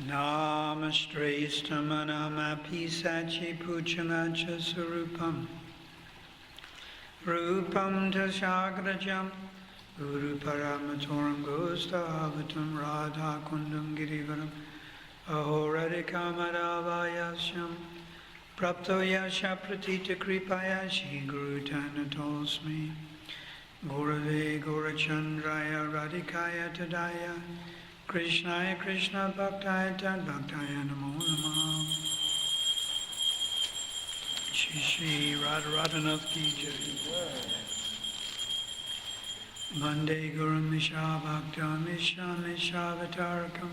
Namastraistamanamapisachi puchamacha surupam Rupam tashagrajam Guru paramatoram gostavatam Radha kundam girivaram Ahoradikamadavayasam Prapto yasha pratita kripaya Shri Guru Tanatosmi Gurave Gaurachandraya Radhikaya Tadaya Krishnaya Krishna Bhaktaya Tad Bhaktaya Namo Namah Shri Shri Radha Radhanath Ki Jai Vande Guru Misha Bhakta Misha Vatarakam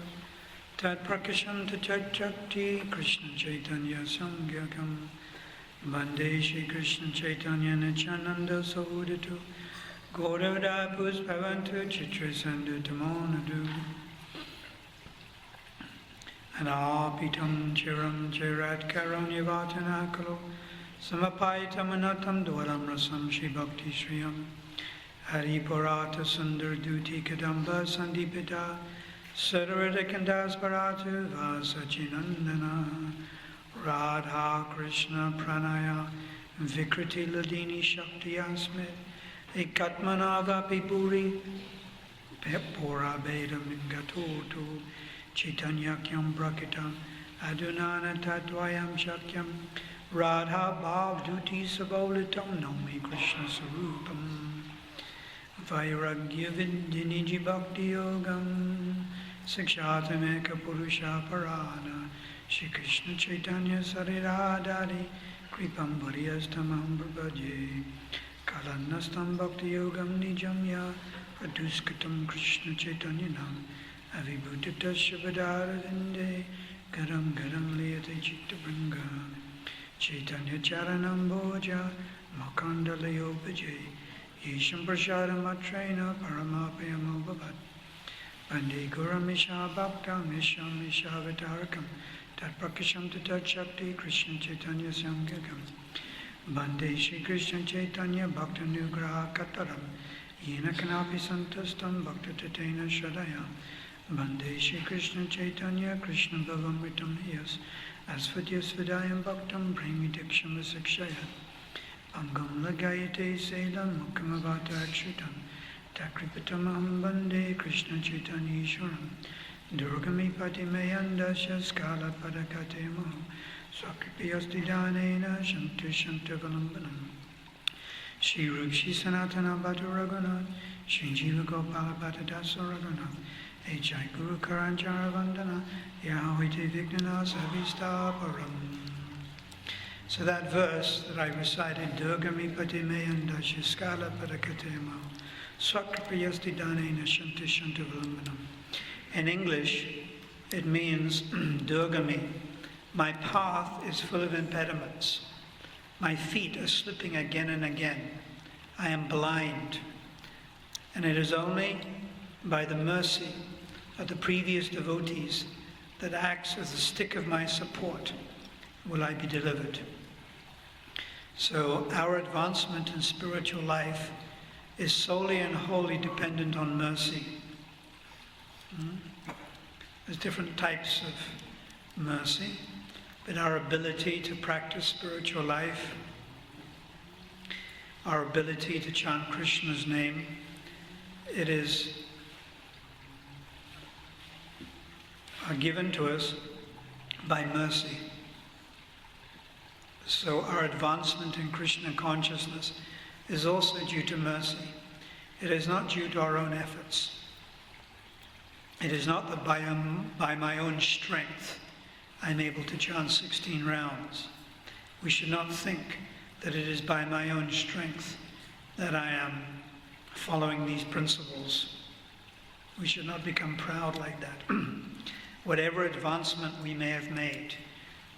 Tat Prakasham Tat Chakti Krishna Chaitanya Sangyakam Vande Shri Krishna Chaitanya Nityananda Sahudatu Gaurada Puspavantu Chitrasandu Tamonadu Anapitam Chiram Chirat Karunyavatanakallo Samapaitam Anatam Dwaram Rasam Shri Bhakti Shriyam Hari Purata Sundar Duti Kadamba Sandipita Sarvadakandas Paratu Vasachinandana Radha Krishna Pranaya Vikriti Ladini Shakti Asmit Ekatmanava Pipuri Pepura Bedam Gatotu Chaitanyakyam Brakitam Adunana Tatwayam Shakyam Radha Bhav Duti Savolitam Nomi Krishna Sarupam Vairagya Vidiniji Bhakti Yogam Sikshatameka Purusha Parana Shri Krishna Chaitanya Sariradari Kripam Bharyastamam Brabhaje Kalanastam Bhakti Yogam Nijamya Aduskatam Krishna Chaitanyanam Avibhutita Shabadaradinde Garam Garam Liyate Chittabranga Chaitanya Charanam Bhoja Makandalayo Bhaje Yesham Prashadam Atraina Paramapayamo Bhavat Vande Guram Misha Bhakta Misham Vatarakam Tat Prakasham Tat Shakti Krishna Chaitanya Samgakam Vande Shri Krishna Chaitanya Bhakta Nugraha Kataram Yena Kanapi Santastam Bhakta Tatena Shadaya Vande Shri Krishna Chaitanya Krishna Bhavamritam Hiyas Asvatya Svadayam Bhaktam Brahmi Diksham Sikshaya Angam Lagayate Selam Mukhamavata Akshutam Takripatam Aham Vande Krishna Chaitanya Ishwaram Durgami Patimayanda Shaskala Padakate Moho Swakripi Danena Shantu Shantu Valambanam Shri Rukshi Sanatana Bhata Raghunath Shri Jiva Gopala Bhata Dasa Raghunath Ejai Guru Karanjara Vandana Yahwete Vignana Savistaparam. So that verse that I recited, Durgami Patimeyanda Shiskala Padakatemo Swakripayasti Danena Shanti Shanti Valambanam. In English, it means Durgami, my path is full of impediments. My feet are slipping again and again. I am blind. And it is only by the mercy of the previous devotees that acts as the stick of my support will I be delivered. So our advancement in spiritual life is solely and wholly dependent on mercy. There's different types of mercy, but our ability to practice spiritual life, our ability to chant Krishna's name, it is given to us by mercy. So our advancement in Krishna consciousness is also due to mercy. It is not due to our own efforts. It is not that by my own strength I'm able to chant 16 rounds. We should not think that it is by my own strength that I am following these principles. We should not become proud like that. Whatever advancement we may have made,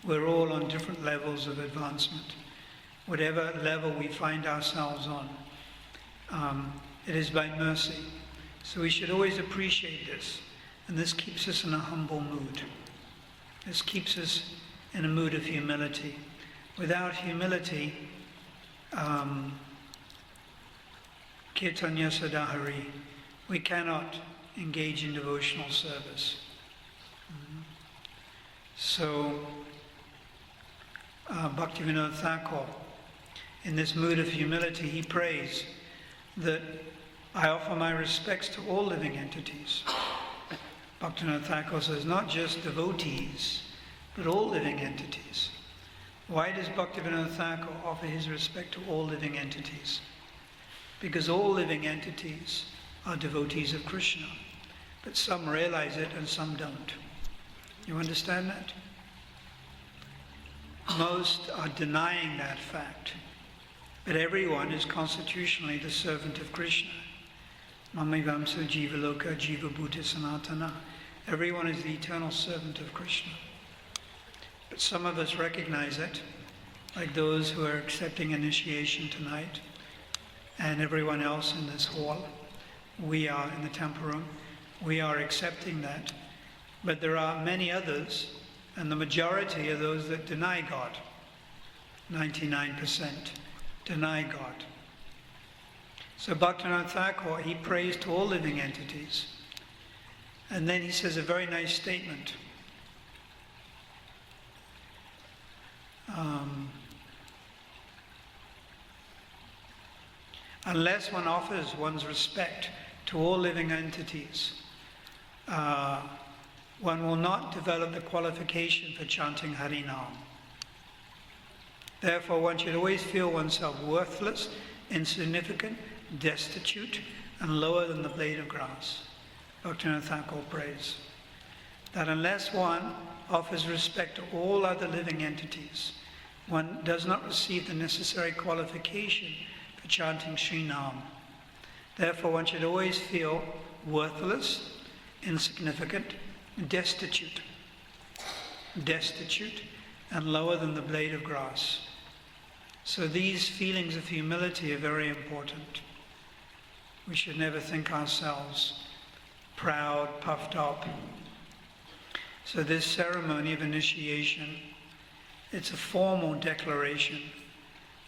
we're all on different levels of advancement. Whatever level we find ourselves on, it is by mercy. So we should always appreciate this. And this keeps us in a humble mood. This keeps us in a mood of humility. Without humility, Kirtanya Sadahari, we cannot engage in devotional service. So, Bhaktivinoda Thakur, in this mood of humility, he prays that I offer my respects to all living entities. Bhaktivinoda Thakur says not just devotees, but all living entities. Why does Bhaktivinoda Thakur offer his respect to all living entities? Because all living entities are devotees of Krishna, but some realize it and some don't. You understand that? Most are denying that fact, but everyone is constitutionally the servant of Krishna. Mamivamsa Jiva Loka Jiva Bhuta Sanatana. Everyone is the eternal servant of Krishna. But some of us recognize it, like those who are accepting initiation tonight, and everyone else in this hall. We are in the temple room. We are accepting that. But there are many others, and the majority are those that deny God. 99% deny God. So Bhaktivinoda Thakur, he prays to all living entities. And then he says a very nice statement. Unless one offers one's respect to all living entities, one will not develop the qualification for chanting Harinam. Therefore, one should always feel oneself worthless, insignificant, destitute, and lower than the blade of grass. Bhaktivinoda Thakur prays that unless one offers respect to all other living entities, one does not receive the necessary qualification for chanting Srinam. Therefore, one should always feel worthless, insignificant, destitute, and lower than the blade of grass. So these feelings of humility are very important. We should never think ourselves proud, puffed up. So this ceremony of initiation, it's a formal declaration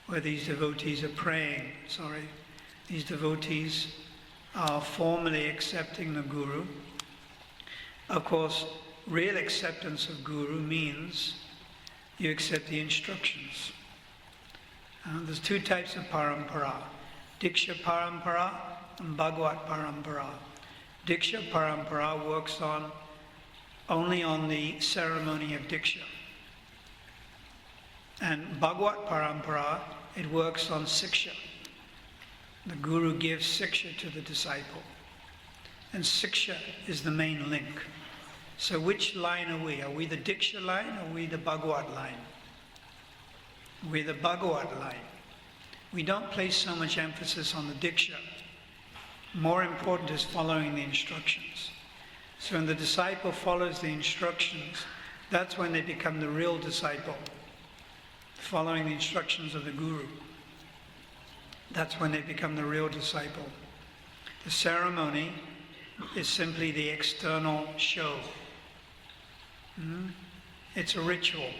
where these devotees are praying, these devotees are formally accepting the Guru. Of course, real acceptance of Guru means you accept the instructions. There's two types of parampara, Diksha parampara and Bhagavad parampara. Diksha parampara works only on the ceremony of Diksha. And Bhagavad parampara, it works on Siksha. The Guru gives Siksha to the disciple. And Siksha is the main link. So which line are we? Are we the Diksha line or are we the Bhagavad line? We're the Bhagavad line. We don't place so much emphasis on the Diksha. More important is following the instructions. So when the disciple follows the instructions, that's when they become the real disciple. Following the instructions of the Guru. That's when they become the real disciple. The ceremony is simply the external show. It's a ritual.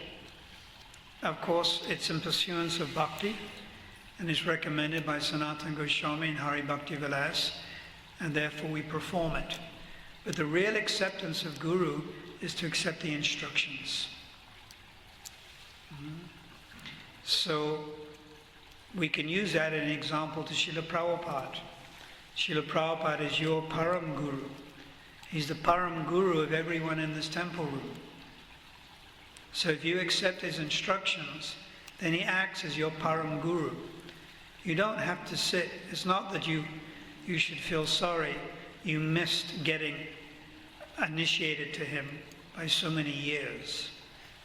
Of course, it's in pursuance of bhakti and is recommended by Sanatana Goswami and Hari Bhakti Vilas, and therefore we perform it. But the real acceptance of Guru is to accept the instructions. So we can use that as an example to Srila Prabhupada. Srila Prabhupada is your Param Guru. He's the Param Guru of everyone in this temple room. So if you accept his instructions, then he acts as your Param Guru. You don't have to sit. It's not that you should feel sorry you missed getting initiated to him by so many years.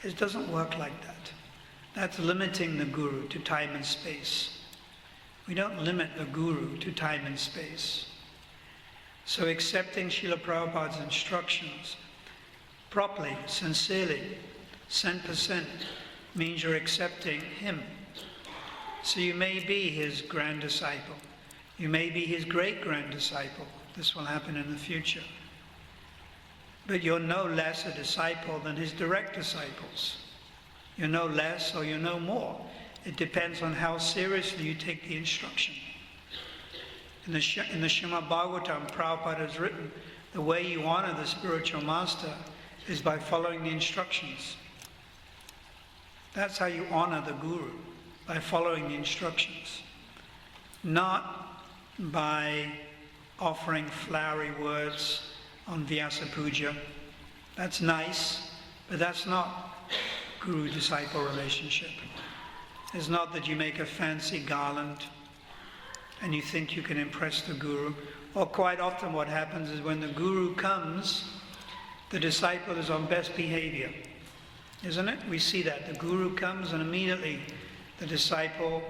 It doesn't work like that. That's limiting the Guru to time and space. We don't limit the Guru to time and space. So accepting Srila Prabhupada's instructions properly, sincerely, 100%, means you're accepting him. So you may be his grand disciple. You may be his great-grand disciple. This will happen in the future. But you're no less a disciple than his direct disciples. You know less or you know more. It depends on how seriously you take the instruction. In the Srimad Bhagavatam, Prabhupada has written, the way you honor the spiritual master is by following the instructions. That's how you honor the Guru, by following the instructions. Not by offering flowery words on Vyasa Puja. That's nice, but that's not Guru-disciple relationship. It's not that you make a fancy garland and you think you can impress the Guru. Or quite often what happens is when the Guru comes, the disciple is on best behavior. Isn't it? We see that. The Guru comes and immediately the disciple,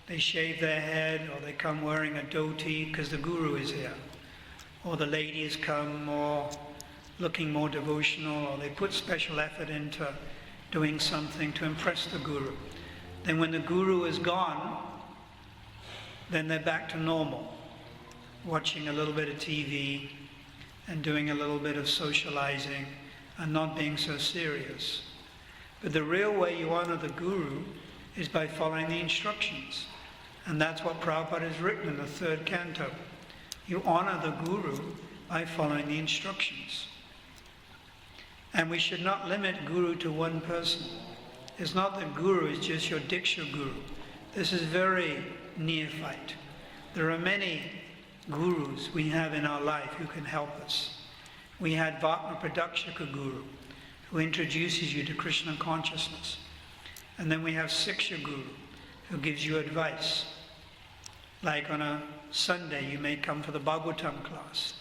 they shave their head or they come wearing a dhoti because the Guru is here. Or the ladies come more looking more devotional, or they put special effort into doing something to impress the Guru. Then when the Guru is gone, then they're back to normal, watching a little bit of TV and doing a little bit of socializing and not being so serious. But the real way you honor the Guru is by following the instructions. And that's what Prabhupada has written in the 3rd canto. You honor the Guru by following the instructions. And we should not limit Guru to one person. It's not that Guru is just your Diksha Guru. This is very neophyte. There are many Gurus we have in our life who can help us. We had Vatma Pradakshika Guru, who introduces you to Krishna consciousness. And then we have Siksha Guru, who gives you advice. Like on a Sunday, you may come for the Bhagavatam class.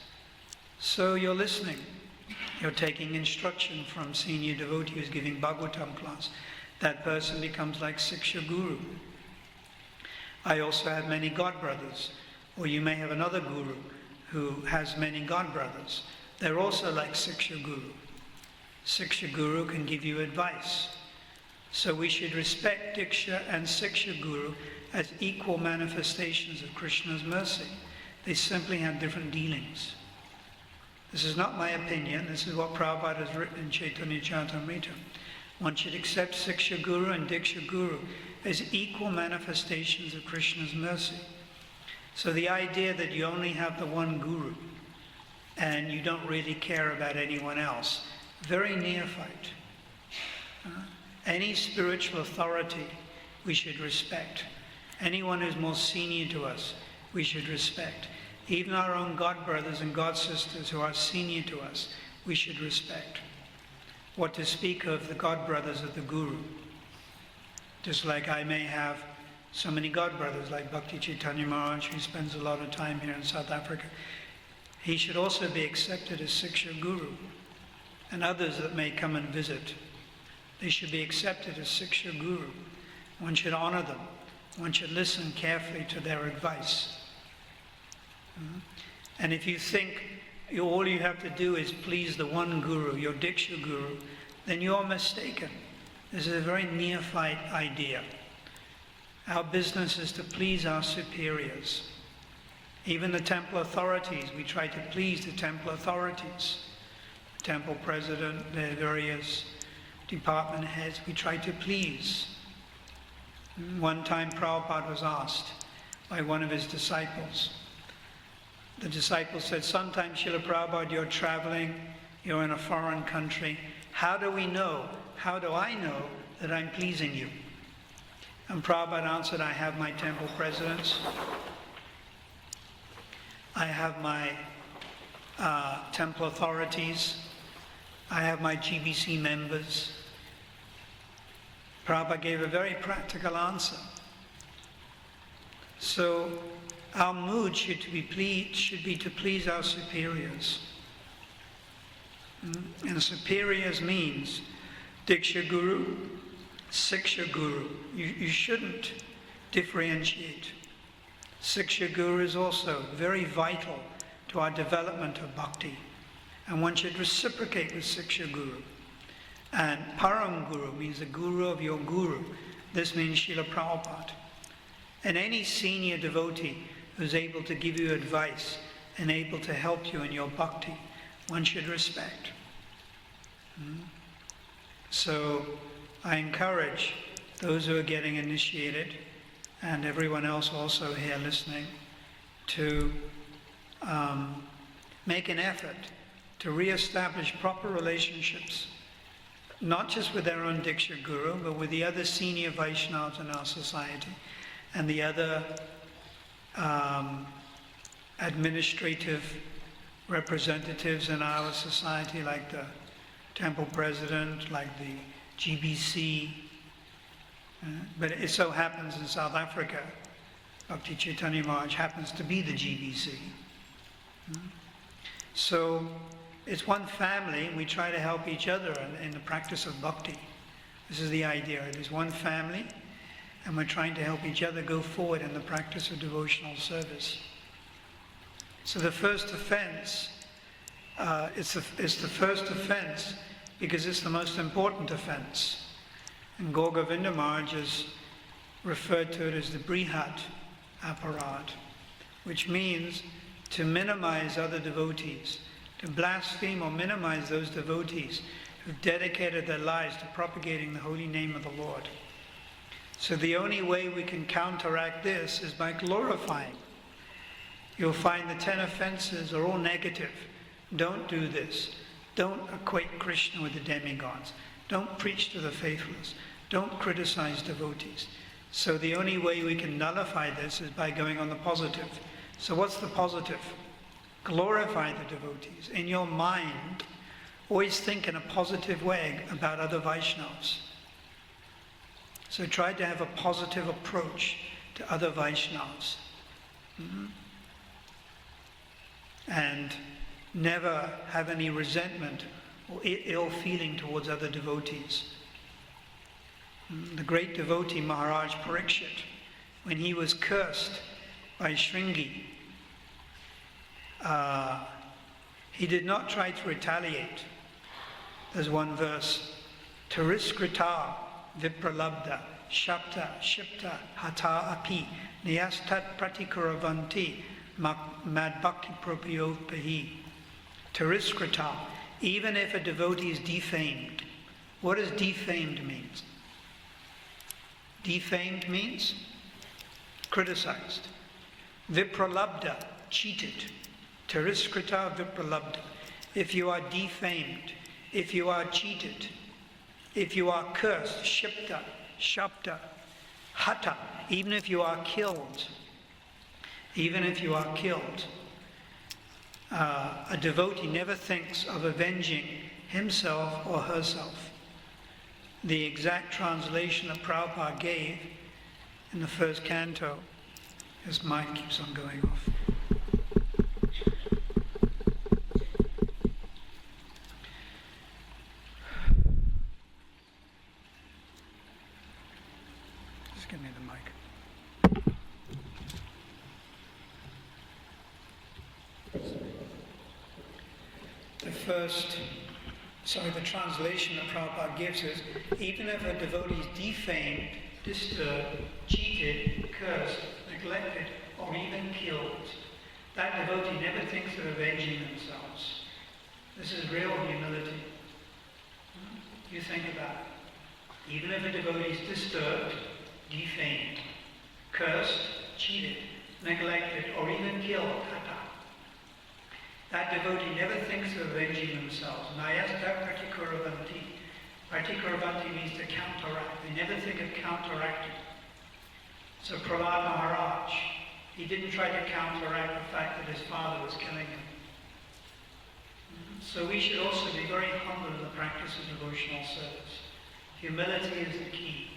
So you're listening. You're taking instruction from senior devotee who's giving Bhagavatam class. That person becomes like Siksha Guru. I also have many godbrothers. Or you may have another Guru who has many godbrothers. They're also like Siksha Guru. Siksha Guru can give you advice. So we should respect Diksha and Siksha Guru as equal manifestations of Krishna's mercy. They simply have different dealings. This is not my opinion. This is what Prabhupada has written in Chaitanya Charitamrita. One should accept Siksha Guru and Diksha Guru as equal manifestations of Krishna's mercy. So the idea that you only have the one Guru and you don't really care about anyone else, very neophyte. Any spiritual authority we should respect. Anyone who's more senior to us, we should respect. Even our own God brothers and God sisters who are senior to us, we should respect. What to speak of the God brothers of the Guru. Just like I may have so many God brothers like Bhakti Chaitanya Maharaj, who spends a lot of time here in South Africa. He should also be accepted as Siksha Guru. And others that may come and visit, they should be accepted as Siksha Guru. One should honor them. One should listen carefully to their advice. And if you think all you have to do is please the one Guru, your Diksha Guru, then you're mistaken. This is a very neophyte idea. Our business is to please our superiors. Even the temple authorities, we try to please the temple authorities. The temple president, their various department heads, we try to please. One time Prabhupada was asked by one of his disciples. The disciple said, sometimes Srila Prabhupada, you're traveling, you're in a foreign country. How do I know that I'm pleasing you? And Prabhupada answered, I have my temple presidents. I have my temple authorities. I have my GBC members. Prabhupada gave a very practical answer. So our mood should be to please our superiors. And superiors means Diksha Guru, Siksha Guru. You shouldn't differentiate. Siksha Guru is also very vital to our development of bhakti. And one should reciprocate with Siksha Guru. And Param Guru means the Guru of your Guru. This means Srila Prabhupada. And any senior devotee who's able to give you advice and able to help you in your bhakti, one should respect. So I encourage those who are getting initiated, and everyone else also here listening, to make an effort to re-establish proper relationships, not just with their own Diksha Guru, but with the other senior Vaishnavas in our society, and the other administrative representatives in our society, like the temple president, like the GBC. But it so happens in South Africa, Bhakti Chaitanya Maharaj happens to be the GBC. So it's one family, and we try to help each other in the practice of bhakti. This is the idea. It is one family, and we're trying to help each other go forward in the practice of devotional service. So the first offense, it's the first offense because it's the most important offense. And Gaur Govinda Maharaj is referred to it as the Brihat Aparad, which means to minimize other devotees, to blaspheme or minimize those devotees who've dedicated their lives to propagating the holy name of the Lord. So the only way we can counteract this is by glorifying. You'll find the 10 offenses are all negative. Don't do this. Don't equate Krishna with the demigods. Don't preach to the faithless. Don't criticize devotees. So the only way we can nullify this is by going on the positive. So what's the positive? Glorify the devotees. In your mind, always think in a positive way about other Vaishnavas. So try to have a positive approach to other Vaishnavas. And never have any resentment or ill feeling towards other devotees. The great devotee Maharaj Parikshit, when he was cursed by Shringi, he did not try to retaliate. There's one verse, Tariskrita vipralabda shapta shipta hata api niyastat pratikuravanti madbhakti propyopahi. Tariskrita, even if a devotee is defamed. What does defamed mean? Defamed means criticized. Vipralabda, cheated. Tariskrita vipralabda. If you are defamed, if you are cheated, if you are cursed, shipta, shapta, hata, even if you are killed, a devotee never thinks of avenging himself or herself. The exact translation that Prabhupada gave in the first canto, his mic keeps on going off. Just give me the mic. The translation that Prabhupada gives is, even if a devotee is defamed, disturbed, cheated, cursed, neglected, or even killed, that devotee never thinks of avenging themselves. This is real humility. You think about it. Even if a devotee is disturbed, defamed, cursed, cheated, neglected, or even killed, that devotee never thinks of avenging themselves. Nayasta pratikuravanti. Pratikuravanti means to counteract. They never think of counteracting. So Prahlad Maharaj, he didn't try to counteract the fact that his father was killing him. So we should also be very humble in the practice of devotional service. Humility is the key.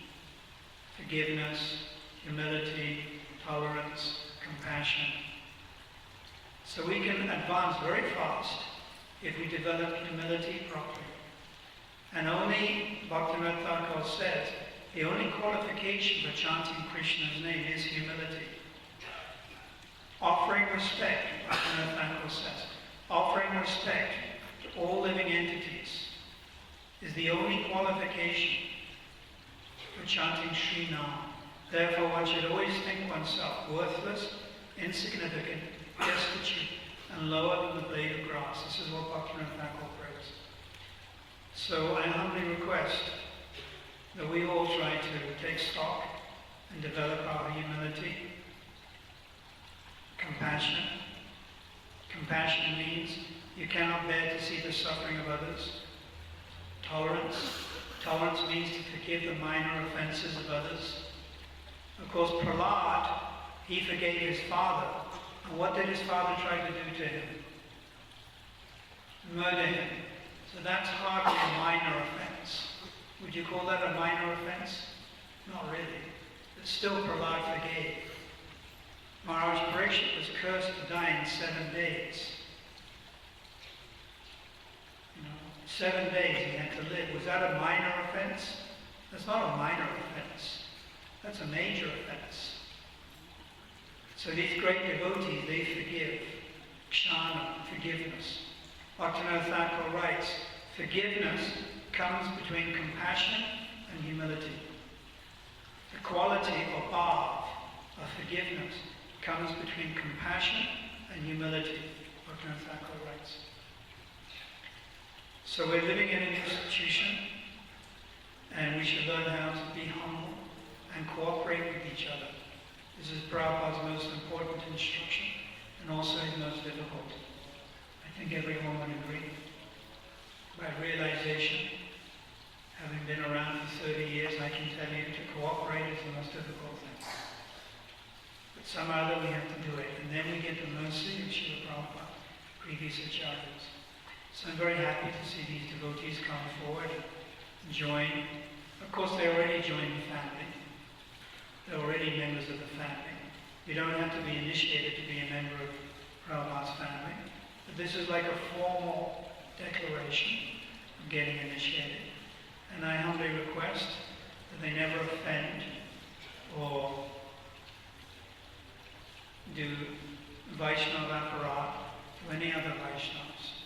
Forgiveness, humility, tolerance, compassion. So we can advance very fast if we develop humility properly. And only Bhaktivinoda Thakur says, the only qualification for chanting Krishna's name is humility. Offering respect, Bhaktivinoda Thakur says, offering respect to all living entities is the only qualification for chanting Sri Nam. Therefore one should always think oneself worthless, insignificant, destitute, and lower than the blade of grass. This is what Bhaktivinoda Thakur prays. So I humbly request that we all try to take stock and develop our humility, compassion. Compassion means you cannot bear to see the suffering of others. Tolerance. Tolerance means to forgive the minor offenses of others. Of course, Prahlad, he forgave his father. And what did his father try to do to him? Murder him. So that's hardly a minor offense. Would you call that a minor offense? Not really. But still Prahlad forgave. Maharaj Parikshit was cursed to die in 7 days. 7 days he had to live. Was that a minor offense? That's not a minor offense. That's a major offense. So these great devotees, they forgive. Kshana, forgiveness. Bhaktivinoda Thakur writes, forgiveness comes between compassion and humility. The quality or bhav of forgiveness comes between compassion and humility, Bhaktivinoda Thakur writes. So we're living in an institution, and we should learn how to be humble and cooperate with each other. This is Prabhupada's most important instruction, and also his most difficult. I think everyone would agree. By realization, having been around for 30 years, I can tell you to cooperate is the most difficult thing. But somehow we have to do it, and then we get the mercy of Srila Prabhupada, previous acharyas. So I'm very happy to see these devotees come forward and join. Of course, they already joined the family. They're already members of the family. You don't have to be initiated to be a member of Prabhupada's family. But this is like a formal declaration of getting initiated. And I humbly request that they never offend or do Vaishnava aparat to any other Vaishnavas.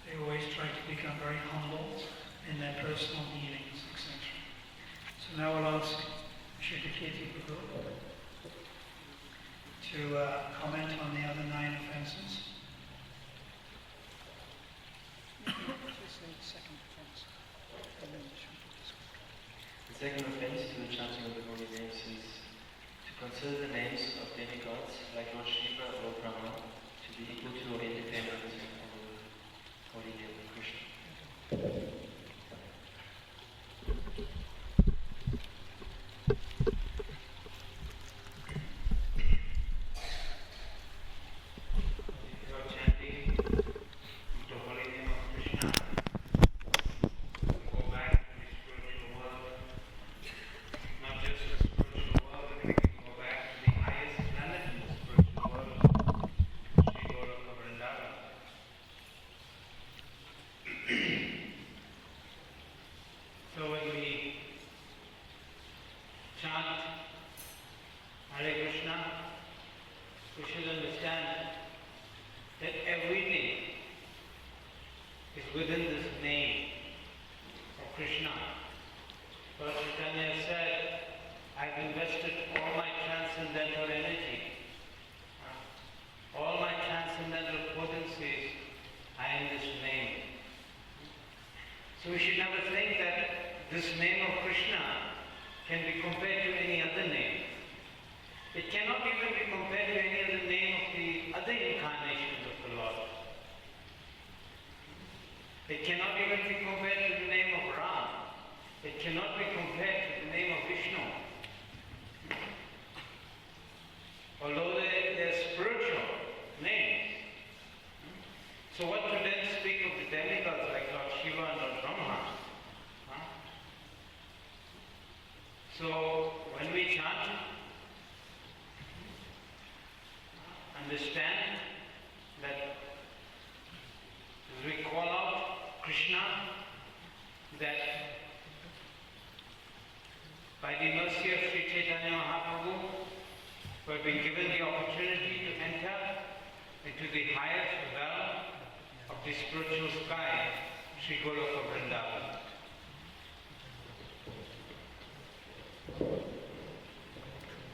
They always try to become very humble in their personal dealings, etc. So now I'll ask Srila Kirti Prabhu to comment on the other 9 offences. The second offense to the chanting of the holy names is to consider the names of demigods like Lord Shiva or Brahma to be equal to or independent of the holy name of Krishna.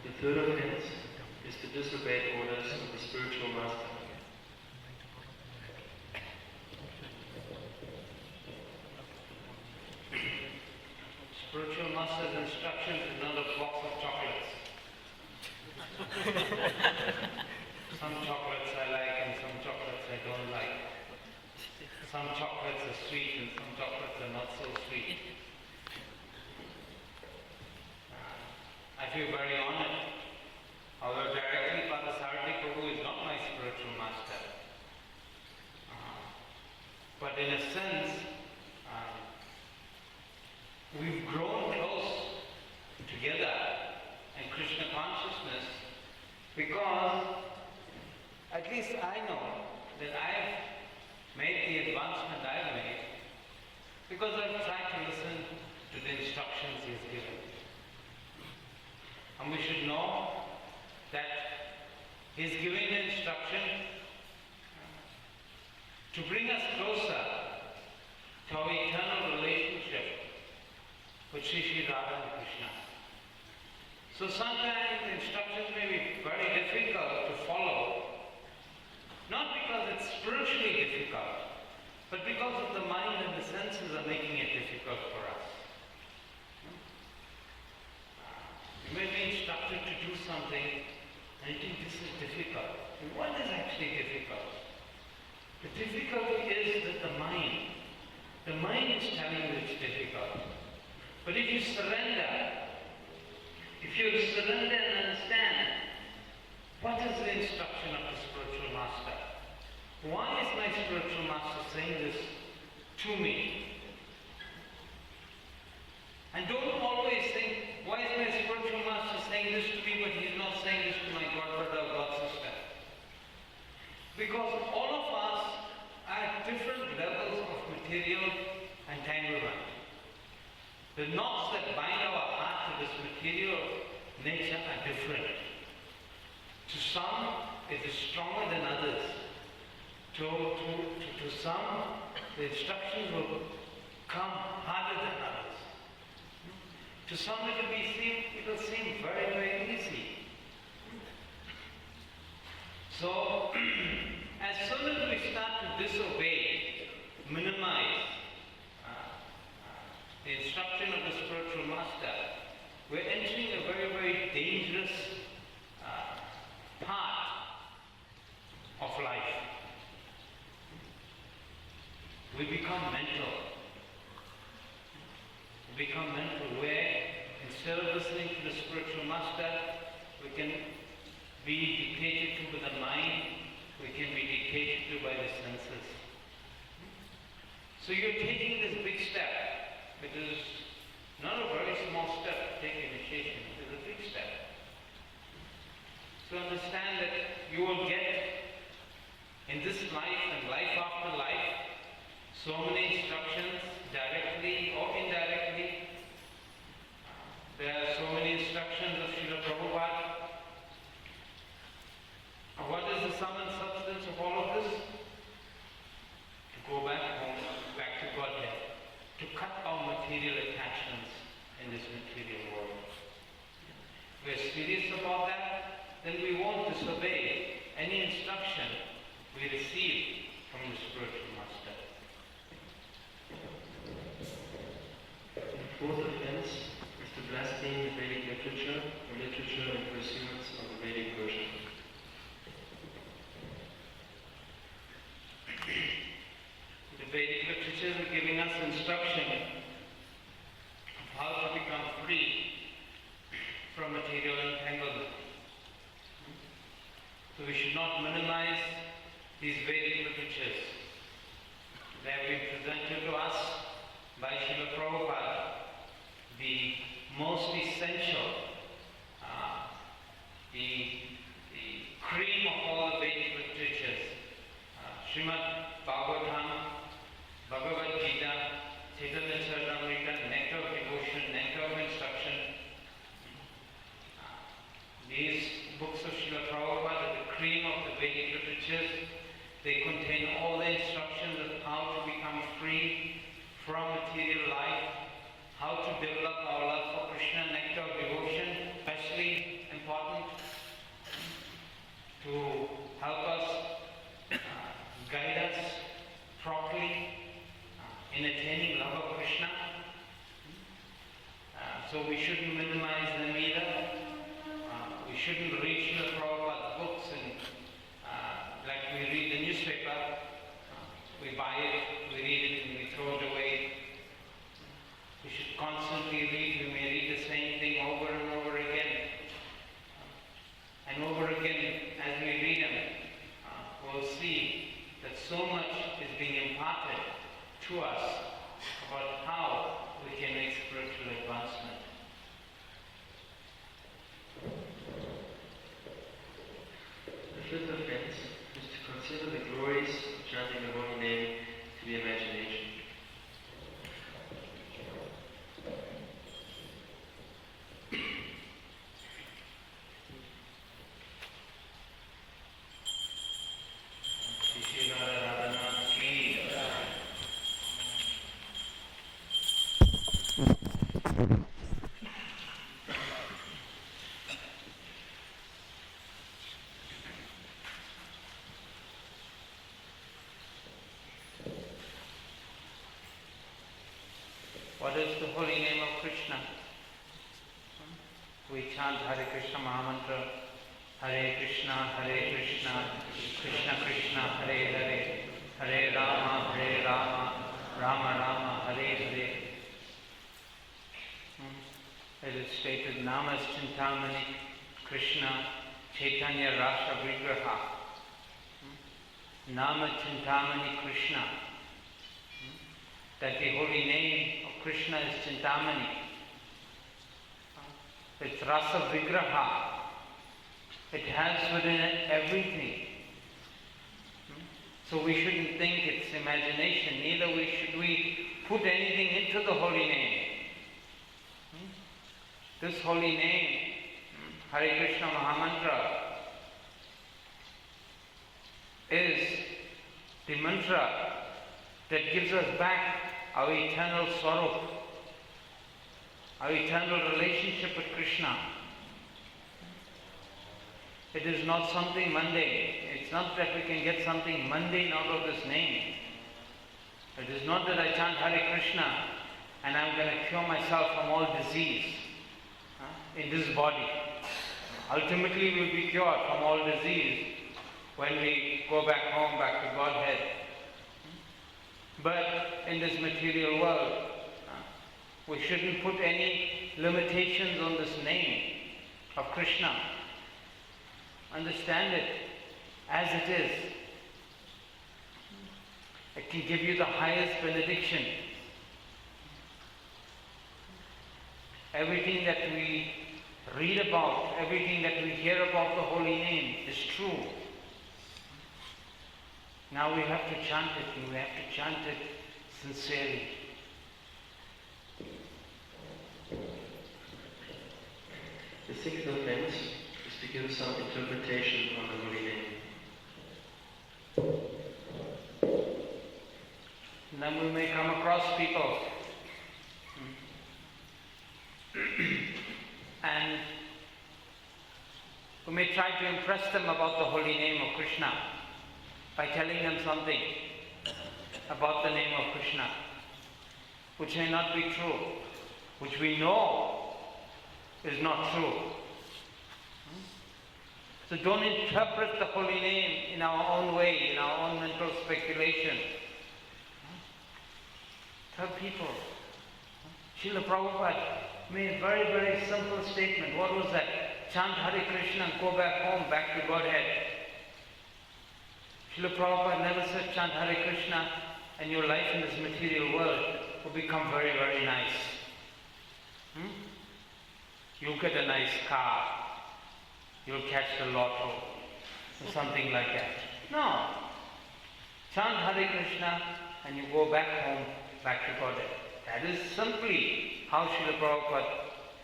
The third offense is to disobey orders of the spiritual master. Spiritual master instructions is not a box of chocolates. Some chocolates I like and some chocolates I don't like. Some chocolates are sweet and some chocolates are not so sweet. I feel very honored. Although directly Father Prabhu is not my spiritual master. But in a sense, we've grown close together in Krishna consciousness because at least I know that I've made the advancement I've made because I've tried to listen to the instructions he's given. And we should know that he's giving the instruction to bring us closer to our eternal relationship with Sri Sri Radha and Krishna. So sometimes the instructions may be very difficult to follow, not because it's spiritually difficult, but because of the mind and the senses are making it difficult for us. You may be instructed to do something and you think this is difficult. And what is actually difficult? The difficulty is that the mind is telling you it's difficult. But if you surrender and understand what is the instruction of the spiritual master, why is my spiritual master saying this to me? And don't always think, why is my spiritual master saying this to me but he's not saying this to my godbrother or god sister? Because all of us are at different levels of material entanglement. The knots that bind our heart to this material nature are different. To some, it is stronger than others. To some, the instructions will come harder than others. To some, it will seem very, very easy. So, as soon as we start to disobey, minimize the instruction of the spiritual master, we're entering a very, very dangerous part of life. We become mental. We become mental where instead of listening to the spiritual master, we can be dictated to by the mind, we can be dictated to by the senses. So you're taking this big step. It is not a very small step to take initiation, it is a big step. So understand that you will get in this life and life after life so many instructions, directly or indirectly. There are so many instructions of Srila Prabhupada. What is the sum and substance of all of this? To go back home, back to Godhead. To cut our material attachments in this material world. If we're serious about that, then we won't disobey any instruction we receive from the spiritual master. The fourth offense is to blaspheme the Vedic literature or literature in pursuance of the Vedic version. The Vedic literatures are giving us instruction of how to become free from material entanglement. So we should not minimize these Vedic literatures. They have been presented to us by Srila Prabhupada, the most essential, the cream of all the Vedic literatures. Srimad Bhagavatam, Bhagavad Gita, Chaitanya Charitamrita, nectar of devotion, nectar of instruction. These books of Srila Prabhupada are the cream of the Vedic literatures. They contain all the instructions of how to become free from material life, how to develop our love for Krishna, nectar of devotion, especially important to help us, guide us properly in attaining love of Krishna. So we shouldn't minimize them either. We shouldn't read Srila Prabhupada's books and like we read the newspaper, we buy it, we read it and we throw it away. We should constantly read. We may read the same thing over and over again. And over again, as we read them, we'll see that so much is being imparted to us about how we can make spiritual advancement. The fifth offense is to consider the glories of chanting the holy name to be imagination. What is the holy name of Krishna? We chant Hare Krishna Mahamantra, Hare Krishna, Krishna Krishna, Hare Hare, Hare Rama, Rama Rama, Hare Hare. It is stated, Namas Chintamani Krishna Chaitanya Rasa Vigraha. Nama Chintamani Krishna. That the holy name of Krishna is Chintamani. It's Rasa Vigraha. It has within it everything. So we shouldn't think it's imagination, neither should we put anything into the holy name. This holy name, Hare Krishna Mahamantra, is the mantra that gives us back our eternal swarup, our eternal relationship with Krishna. It is not something mundane. It's not that we can get something mundane out of this name. It is not that I chant Hare Krishna and I'm going to cure myself from all disease in this body. Ultimately we'll be cured from all disease when we go back home, back to Godhead. But in this material world, we shouldn't put any limitations on this name of Krishna. Understand it as it is. It can give you the highest benediction. Everything that we read about, everything that we hear about the holy name is true. Now we have to chant it, and we have to chant it sincerely. The sixth offense is to give some interpretation on the holy name. And then we may come across people and we may try to impress them about the holy name of Krishna by telling them something about the name of Krishna, which may not be true, which we know is not true. So don't interpret the holy name in our own way, in our own mental speculation. Tell people. Srila Prabhupada made a very, very simple statement. What was that? Chant Hare Krishna and go back home, back to Godhead. Srila Prabhupada never said chant Hare Krishna and your life in this material world will become very, very nice. You'll get a nice car. You'll catch the lotto or something like that. No. Chant Hare Krishna and you go back home, back to Godhead. That is simply how Srila Prabhupada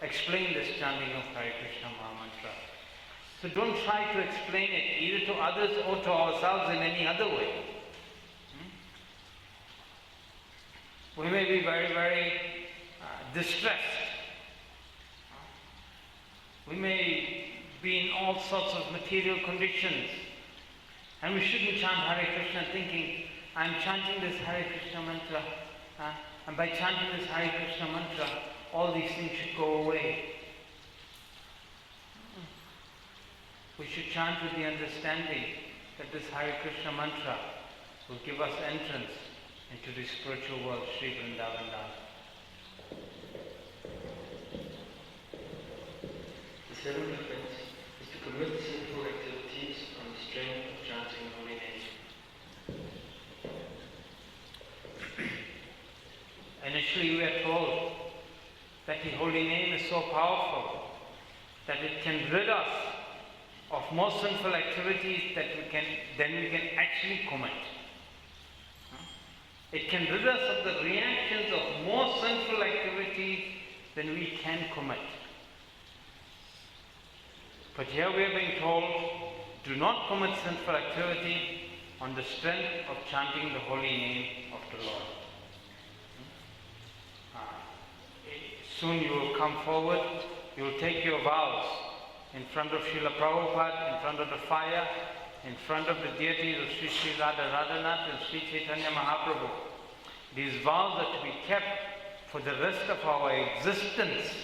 explained this chanting of Hare Krishna Mahamantra. So don't try to explain it either to others or to ourselves in any other way. We may be very, very distressed. We may be in all sorts of material conditions. And we shouldn't chant Hare Krishna thinking, I'm chanting this Hare Krishna mantra. And by chanting this Hare Krishna mantra, all these things should go away. should chant with the understanding that this Hare Krishna mantra will give us entrance into the spiritual world, Sri Vrindavan Dham. The seventh offense is to commit sinful activities on the strength of chanting the holy name. Initially we are told that the holy name is so powerful that it can rid us of more sinful activities that we can actually commit. It can rid us of the reactions of more sinful activities than we can commit. But here we are being told, do not commit sinful activity on the strength of chanting the holy name of the Lord. Soon you will come forward, you will take your vows in front of Srila Prabhupada, in front of the fire, in front of the deities of Sri Sri Radha Radhanath and Sri Chaitanya Mahaprabhu. These vows are to be kept for the rest of our existence.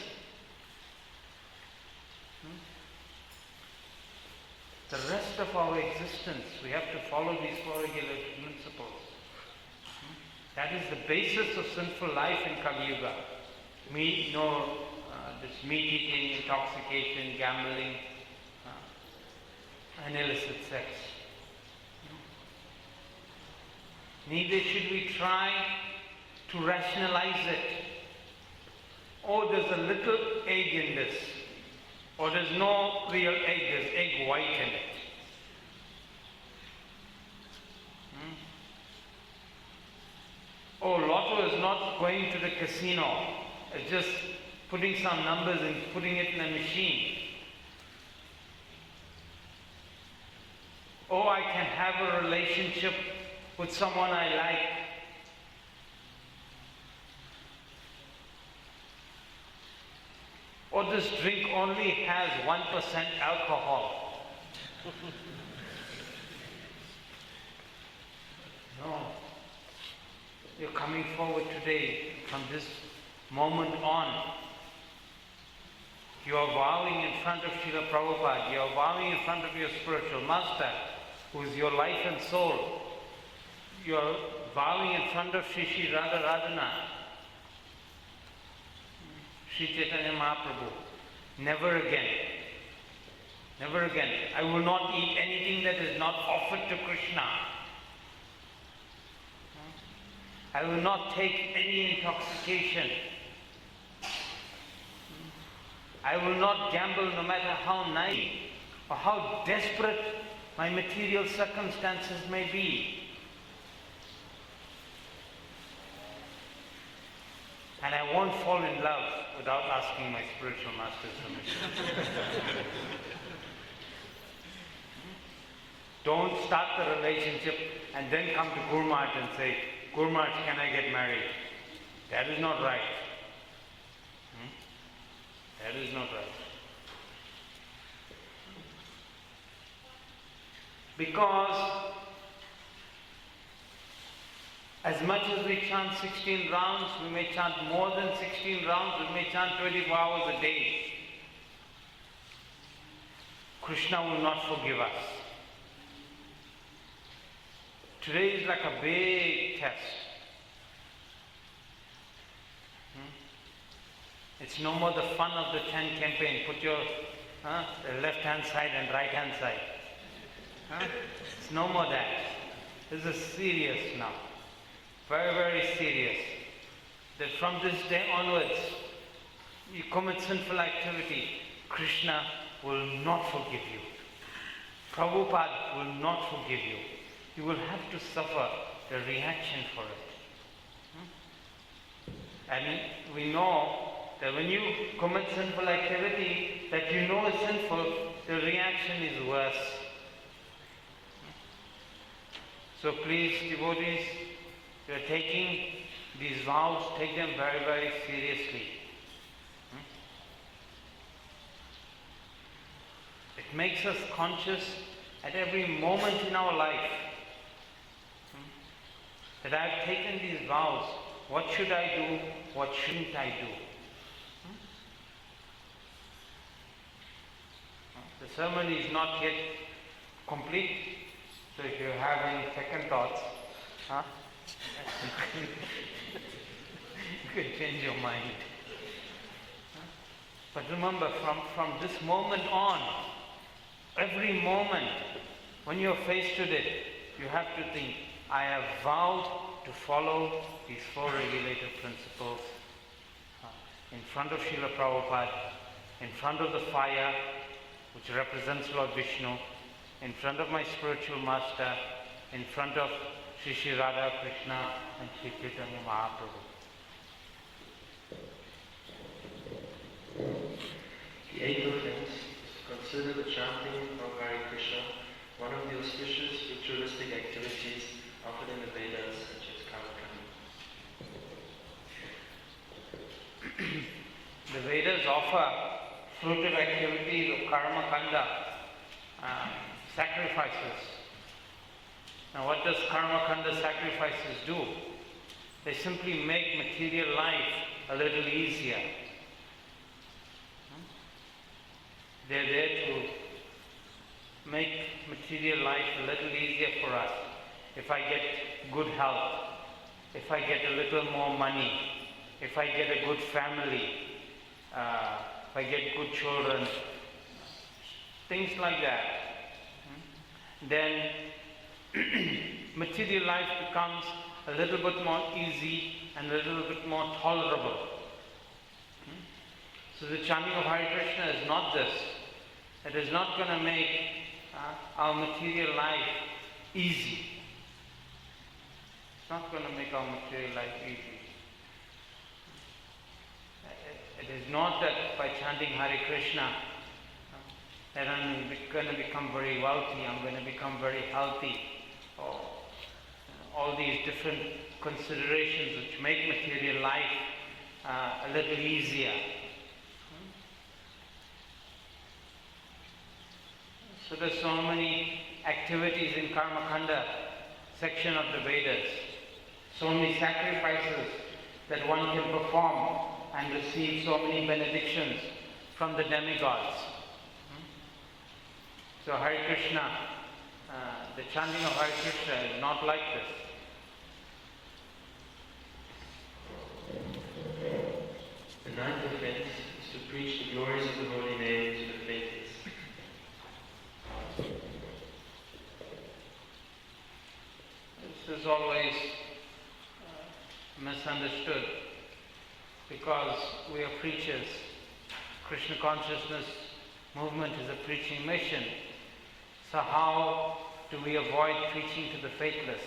The rest of our existence, we have to follow these four regulated principles. That is the basis of sinful life in Kali Yuga. This meat eating, intoxication, gambling, and illicit sex. Neither should we try to rationalize it. Oh, there's a little egg in this. Or there's no real egg, there's egg white in it. Oh, Lotto is not going to the casino. It's just putting some numbers and putting it in a machine. Oh, I can have a relationship with someone I like. Or this drink only has 1% alcohol. No. You're coming forward today from this moment on. You are vowing in front of Srila Prabhupada. You are vowing in front of your spiritual master, who is your life and soul. You are vowing in front of Sri Sri Radha Radhanath, Sri Chaitanya Mahaprabhu. Never again. Never again. I will not eat anything that is not offered to Krishna. I will not take any intoxication. I will not gamble no matter how naive or how desperate my material circumstances may be. And I won't fall in love without asking my spiritual master's permission. Don't start the relationship and then come to Guru Maharaj and say, Guru Maharaj, can I get married? That is not right. That is not right. Because as much as we chant 16 rounds, we may chant more than 16 rounds, we may chant 24 hours a day. Krishna will not forgive us. Today is like a big test. It's no more the fun of the 10 campaign. Put your left hand side and right hand side. It's no more that. This is serious now. Very, very serious. That from this day onwards, you commit sinful activity, Krishna will not forgive you. Prabhupada will not forgive you. You will have to suffer the reaction for it. And we know that when you commit sinful activity that you know is sinful, the reaction is worse. So please, devotees, you are taking these vows, take them very, very seriously. It makes us conscious at every moment in our life that I have taken these vows. What should I do? What shouldn't I do? The sermon is not yet complete. So if you're having second thoughts, you can change your mind. But remember, from this moment on, every moment, when you're faced with it, you have to think, I have vowed to follow these 4 regulative principles in front of Srila Prabhupada, in front of the fire, which represents Lord Vishnu, in front of my spiritual master, in front of Sri Sri Radha Krishna and Sri Chaitanya Mahaprabhu. The 8th offense is to consider the chanting of Hare Krishna one of the auspicious ritualistic activities offered in the Vedas, such as karma. The Vedas offer fruitive activities of karma kanda, sacrifices. Now what does karma kanda sacrifices do? They simply make material life a little easier. They're there to make material life a little easier for us. If I get good health, if I get a little more money, if I get a good family, if I get good children, things like that, then material life becomes a little bit more easy and a little bit more tolerable. So the chanting of Hare Krishna is not this. It is not going to make our material life easy. It's not going to make our material life easy. It is not that by chanting Hare Krishna that I'm going to become very wealthy, I'm going to become very healthy, or all these different considerations which make material life a little easier. So there's so many activities in Karma Kanda section of the Vedas, so many sacrifices that one can perform and receive so many benedictions from the demigods. So Hare Krishna, the chanting of Hare Krishna is not like this. The 9th offense is to preach the glories of the holy name to the faithless. This is always misunderstood because we are preachers. Krishna consciousness movement is a preaching mission. So how do we avoid preaching to the faithless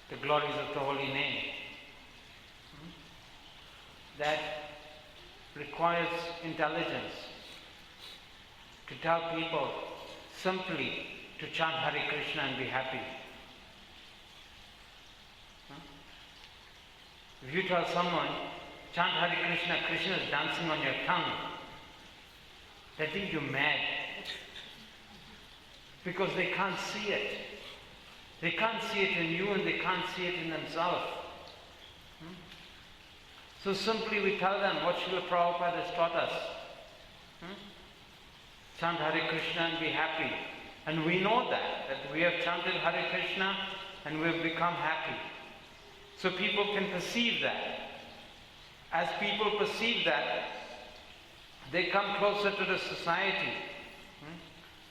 the glories of the holy name? That requires intelligence to tell people simply to chant Hare Krishna and be happy. If you tell someone, chant Hare Krishna, Krishna is dancing on your tongue, they think you're mad. Because they can't see it. They can't see it in you and they can't see it in themselves. So simply we tell them what Srila Prabhupada has taught us. Chant Hare Krishna and be happy. And we know that we have chanted Hare Krishna and we have become happy. So people can perceive that. As people perceive that, they come closer to the society.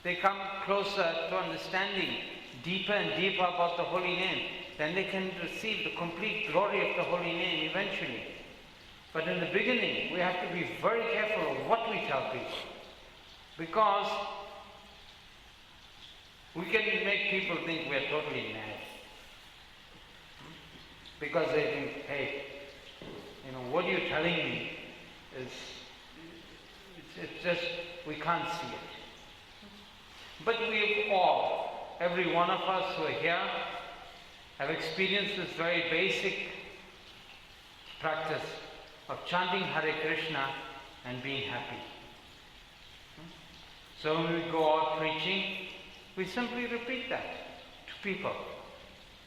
They come closer to understanding deeper and deeper about the holy name. Then they can receive the complete glory of the holy name eventually. But in the beginning, we have to be very careful of what we tell people. Because we can make people think we're totally mad. Because they think, hey, what you're telling me is, it's just, we can't see it. But we all, every one of us who are here, have experienced this very basic practice of chanting Hare Krishna and being happy. So when we go out preaching, we simply repeat that to people.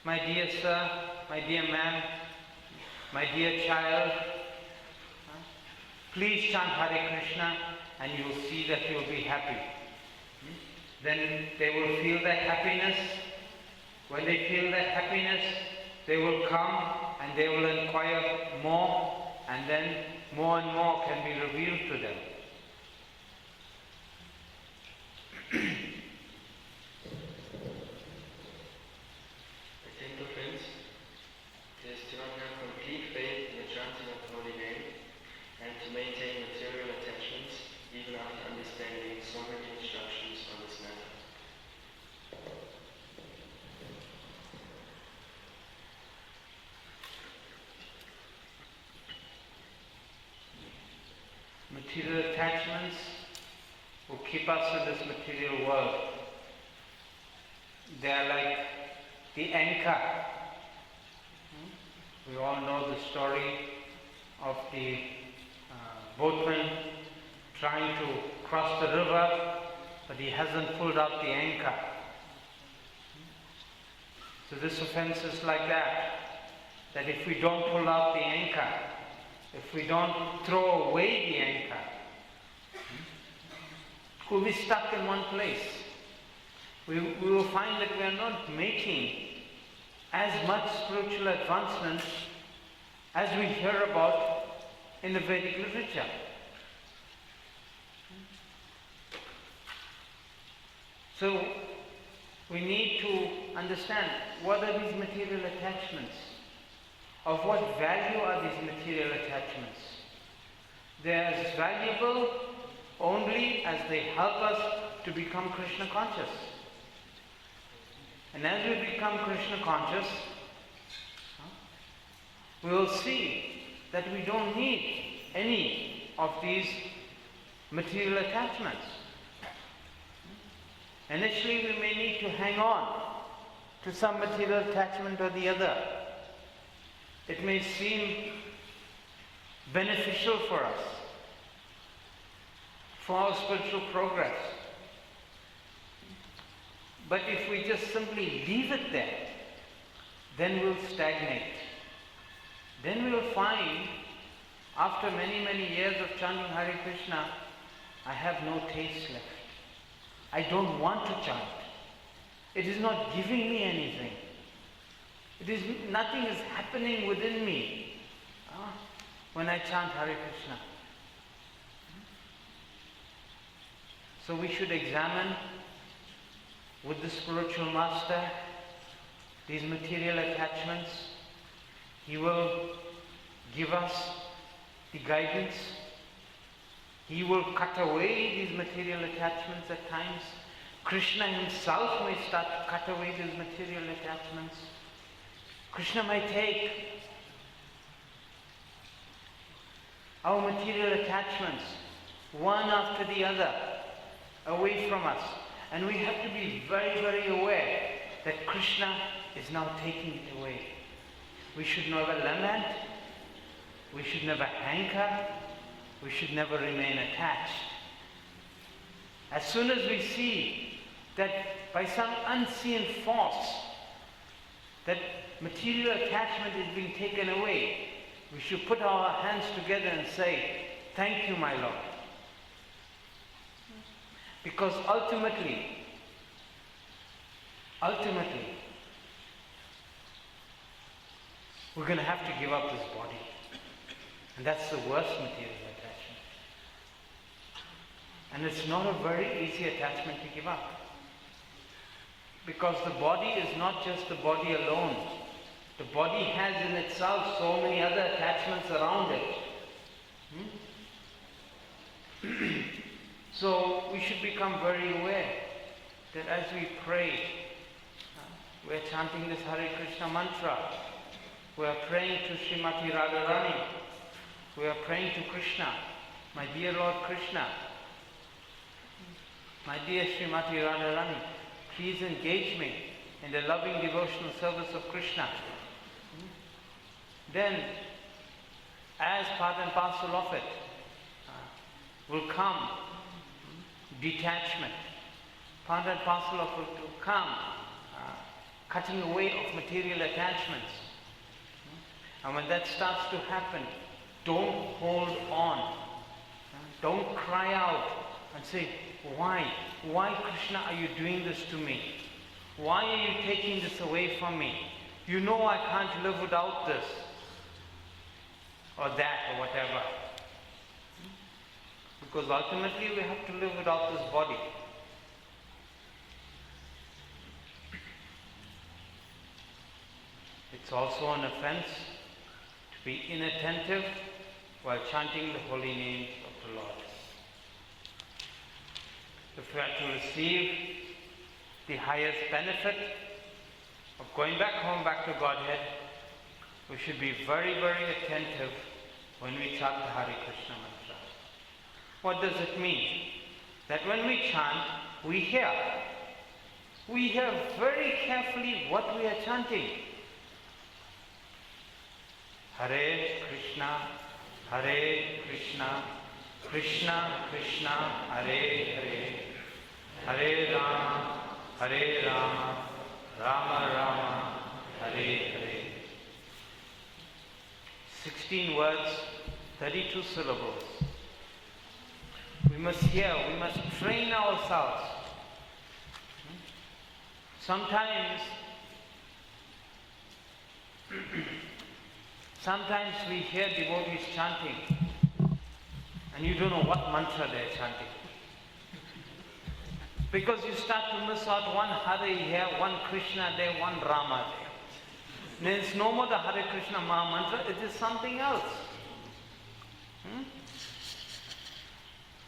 My dear sir, my dear ma'am, my dear child, please chant Hare Krishna and you will see that you will be happy. then they will feel that happiness. When they feel that happiness, they will come and they will inquire more, and then more and more can be revealed to them. The tenth offense is to not have complete faith in the chanting of the holy name and to maintain material attachments even after understanding so many instructions on this matter. Material attachments will keep us in this material world. They are like the anchor. We all know the story of the boatman trying to cross the river, but he hasn't pulled out the anchor. So this offense is like that if we don't pull out the anchor, if we don't throw away the anchor, we'll be stuck in one place. We will find that we are not making as much spiritual advancement as we hear about in the Vedic literature. So we need to understand what are these material attachments. Of what value are these material attachments? They are as valuable only as they help us to become Krishna conscious. And as we become Krishna conscious, we will see that we don't need any of these material attachments. Initially we may need to hang on to some material attachment or the other. It may seem beneficial for us, for our spiritual progress. But if we just simply leave it there, then we'll stagnate. Then we'll find, after many, many years of chanting Hare Krishna, I have no taste left. I don't want to chant. It is not giving me anything. Nothing is happening within me when I chant Hare Krishna. So we should examine with the spiritual master these material attachments. He will give us the guidance. He will cut away these material attachments at times. Krishna himself may start to cut away these material attachments. Krishna might take our material attachments, one after the other, away from us. And we have to be very, very aware that Krishna is now taking it away. We should never lament. We should never hanker. We should never remain attached. As soon as we see that by some unseen force, that material attachment is being taken away, we should put our hands together and say, "Thank you, my Lord." Because ultimately, we're going to have to give up this body. And that's the worst material attachment. And it's not a very easy attachment to give up. Because the body is not just the body alone. The body has in itself so many other attachments around it. So we should become very aware that as we pray, we're chanting this Hare Krishna mantra, we are praying to Srimati Radharani, we are praying to Krishna, my dear Lord Krishna, my dear Srimati Radharani, please engage me in the loving devotional service of Krishna. Then, as part and parcel of it, will come detachment. Part and parcel of it will come cutting away of material attachments. And when that starts to happen, don't hold on. Don't cry out and say, why? Why, Krishna, are you doing this to me? Why are you taking this away from me? You know I can't live without this, or that, or whatever. Because ultimately we have to live without this body. It's also an offense to be inattentive while chanting the holy names of the Lord. If we are to receive the highest benefit of going back home, back to Godhead, we should be very, very attentive when we chant the Hare Krishna mantra. What does it mean? That when we chant, we hear. We hear very carefully what we are chanting. Hare Krishna, Krishna Krishna, Hare Hare, Hare Rama, Rama Rama, Hare Hare. 16 words, 32 syllables. We must hear, we must train ourselves. Sometimes we hear devotees chanting and you don't know what mantra they're chanting. Because you start to miss out one Hare here, one Krishna there, one Rama there. And it's no more the Hare Krishna Maha Mantra, it is something else.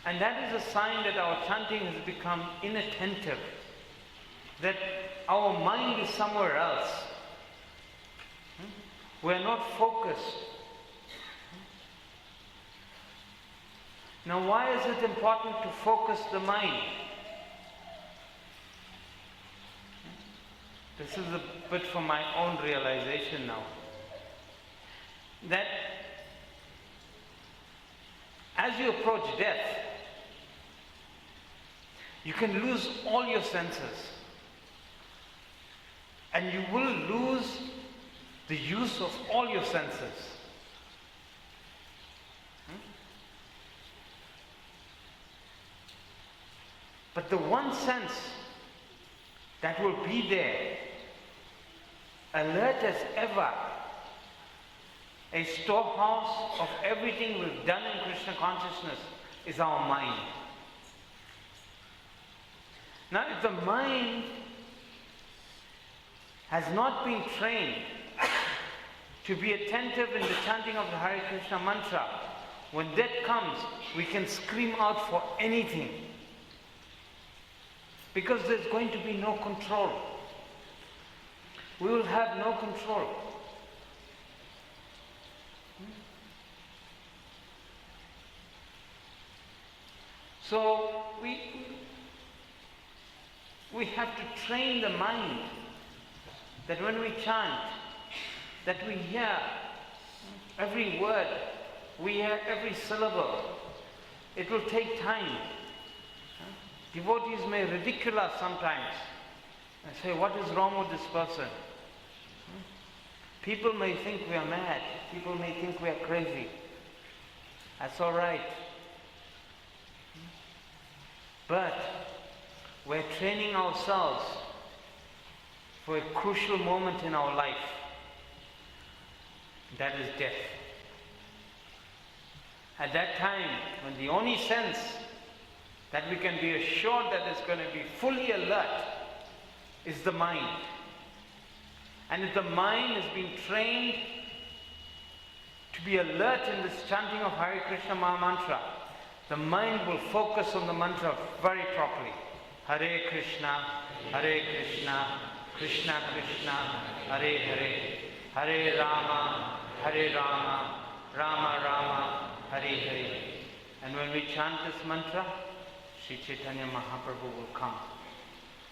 And that is a sign that our chanting has become inattentive, that our mind is somewhere else. We are not focused. Now, why is it important to focus the mind? This is a bit from my own realization now. That as you approach death, you can lose all your senses. And you will lose the use of all your senses. But the one sense that will be there, alert as ever, a storehouse of everything we've done in Krishna consciousness, is our mind. Now, if the mind has not been trained to be attentive in the chanting of the Hare Krishna mantra, when death comes, we can scream out for anything. Because there's going to be no control. We will have no control. So we have to train the mind that when we chant, that we hear every word, we hear every syllable. It will take time. Devotees may ridicule us sometimes and say, what is wrong with this person? People may think we are mad. People may think we are crazy. That's all right. But we're training ourselves for a crucial moment in our life. That is death. At that time, when the only sense that we can be assured that is going to be fully alert is the mind. And if the mind has been trained to be alert in this chanting of Hare Krishna Maha Mantra, the mind will focus on the mantra very properly. Hare Krishna, Krishna Krishna, Hare Hare, Hare Rama, Rama Rama, Hare Hare. And when we chant this mantra, Sri Chaitanya Mahaprabhu will come.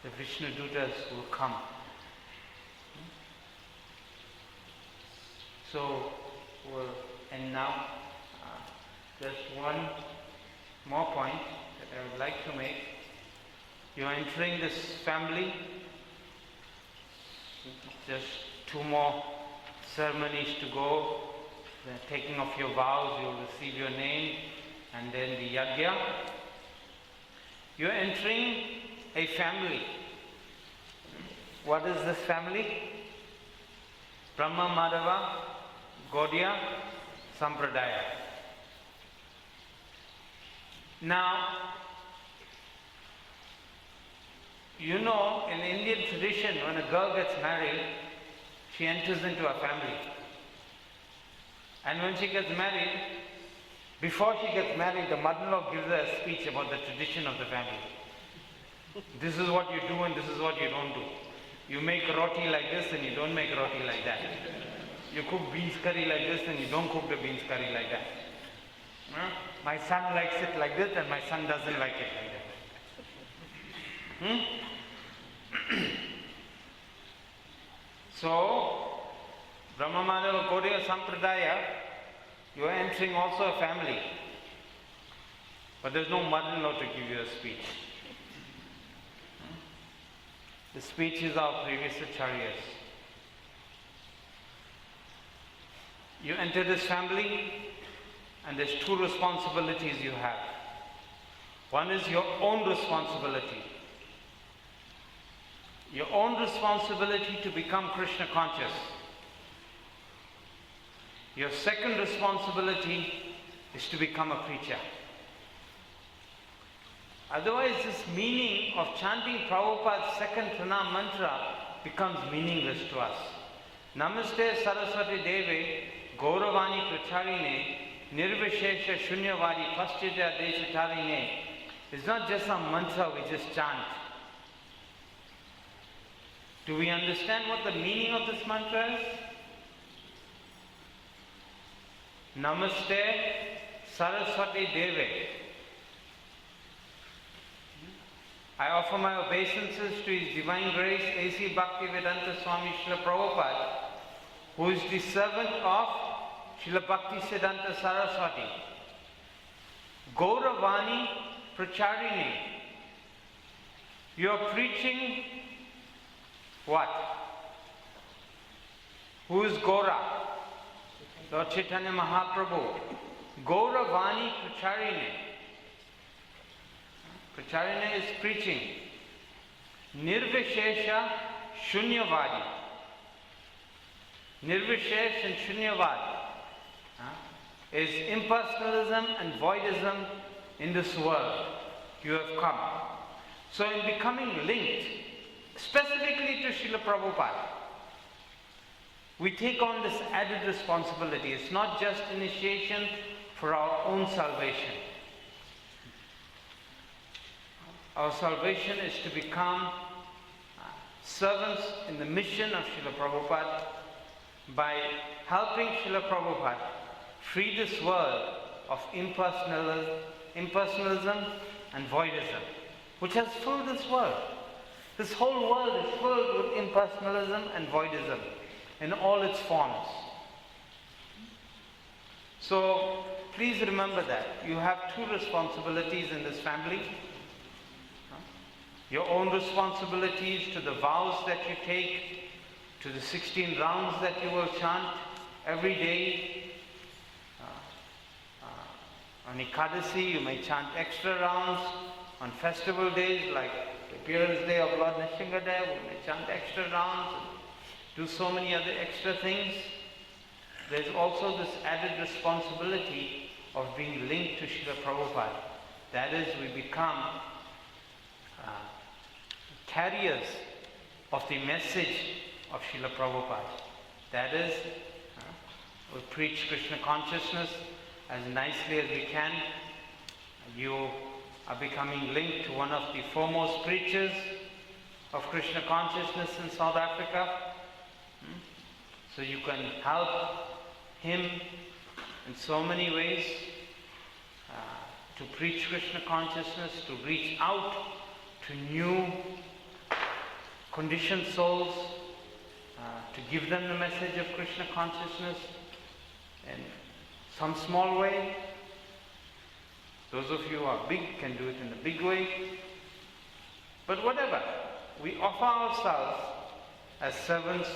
The Vishnu Dutas will come. So, and now, there's one more point that I would like to make. You are entering this family. Just 2 more ceremonies to go. The taking of your vows, you'll receive your name, and then the yajna. You're entering a family. What is this family? Brahma Madhava Gaudiya Sampradaya. Now, you know, in Indian tradition, when a girl gets married, she enters into a family. And when she gets married, before she gets married, the mother-in-law gives her a speech about the tradition of the family. This is what you do and this is what you don't do. You make roti like this and you don't make roti like that. You cook beans curry like this and you don't cook the beans curry like that. My son likes it like this and my son doesn't like it like that. So, Brahma Madhava Gaudiya Sampradaya, you are entering also a family. But there's no mother-in-law to give you a speech. The speech is our previous acharyas. You enter this family and there's two responsibilities you have. One is your own responsibility. Your own responsibility to become Krishna conscious. Your second responsibility is to become a preacher. Otherwise, this meaning of chanting Prabhupada's second pranam mantra becomes meaningless to us. Namaste Saraswati Deve Gauravani Pracharine Nirvishesha Shunyavadi Paschidya Deshatarine is not just a mantra we just chant. Do we understand what the meaning of this mantra is? Namaste Saraswati Deve. I offer my obeisances to His Divine Grace A.C. Bhaktivedanta Swami Srila Prabhupada, who is the servant of Srila Bhakti Siddhanta Saraswati. Gauravani Pracharini. You are preaching what? Who is Gaura? Lord Chaitanya Mahaprabhu. Gauravani Pracharine. Pracharine is preaching. Nirvishesha Shunyavadi. Nirvishesh and Shunyavad is impersonalism and voidism in this world. You have come. So in becoming linked specifically to Srila Prabhupada, we take on this added responsibility. It's not just initiation for our own salvation. Our salvation is to become servants in the mission of Srila Prabhupada by helping Srila Prabhupada free this world of impersonalism and voidism, which has filled this world. This whole world is filled with impersonalism and voidism in all its forms. So please remember that you have two responsibilities in this family. Your own responsibilities to the vows that you take, to the 16 rounds that you will chant every day. On Ekadasi you may chant extra rounds. On festival days like the appearance day of Lord Nishingadev, we may chant extra rounds and do so many other extra things. There's also this added responsibility of being linked to Srila Prabhupada. That is, we become carriers of the message of Srila Prabhupada. That is, we preach Krishna consciousness as nicely as we can. You are becoming linked to one of the foremost preachers of Krishna consciousness in South Africa. So you can help him in so many ways to preach Krishna consciousness, to reach out to new conditioned souls, to give them the message of Krishna consciousness in some small way. Those of you who are big can do it in a big way. But whatever, we offer ourselves as servants